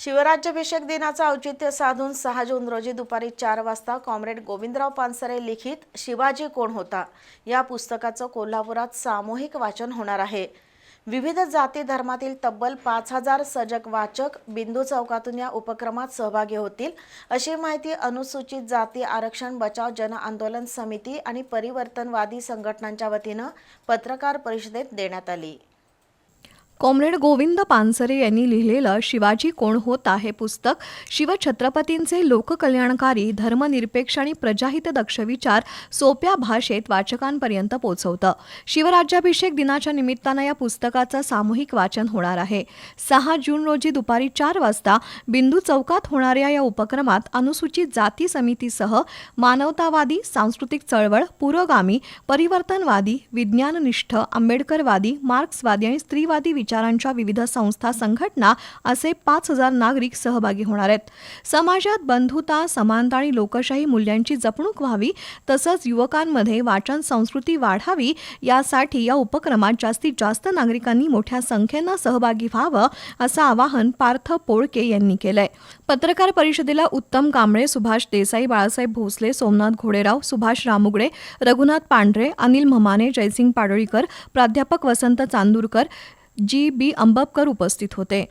शिवराज्याभिषेक दिनाचं औचित्य साधून 6 जून रोजी दुपारी 4 वाजता कॉम्रेड गोविंदराव पानसरे लिखित शिवाजी कोण होता या पुस्तकाचं कोल्हापुरात सामूहिक वाचन होणार आहे। विविध जाती धर्मातील तब्बल 5000 सजग वाचक बिंदू चौकातून या उपक्रमात सहभागी होतील, अशी माहिती अनुसूचित जाती आरक्षण बचाव जन आंदोलन समिती आणि परिवर्तनवादी संघटनांच्या वतीनं पत्रकार परिषदेत देण्यात आली। कॉम्रेड गोविंद पानसरे यांनी लिहिलेलं शिवाजी कोण होता हे पुस्तक शिवछत्रपतींचे लोककल्याणकारी, धर्मनिरपेक्ष आणि प्रजाहितदक्ष विचार सोप्या भाषेत वाचकांपर्यंत पोहोचवतं। शिवराज्याभिषेक दिनाच्या निमित्तानं या पुस्तकाचं सामूहिक वाचन होणार आहे। 6 जून रोजी दुपारी 4 वाजता बिंदू चौकात होणाऱ्या या उपक्रमात अनुसूचित जाती समितीसह मानवतावादी, सांस्कृतिक चळवळ, पुरोगामी, परिवर्तनवादी, विज्ञाननिष्ठ, आंबेडकरवादी, मार्क्सवादी आणि स्त्रीवादी विचारांच्या विविध संस्था, संघटना असे 5000 नागरिक सहभागी होणार आहेत। समाजात बंधुता, समानता आणि लोकशाही मूल्यांची जपणूक व्हावी, तसंच युवकांमध्ये वाचन संस्कृती वाढावी यासाठी या उपक्रमात जास्तीत जास्त नागरिकांनी मोठ्या संख्येनं सहभागी व्हावं असं आवाहन पार्थ पोळके यांनी केलंय। पत्रकार परिषदेला उत्तम कांबळे, सुभाष देसाई, बाळासाहेब भोसले, सोमनाथ घोडेराव, सुभाष रामुगडे, रघुनाथ पांढरे, अनिल म्हमाने, जयसिंग पाडळीकर, प्राध्यापक वसंत चांदूरकर, जी. बी. अंबपकर उपस्थित होते।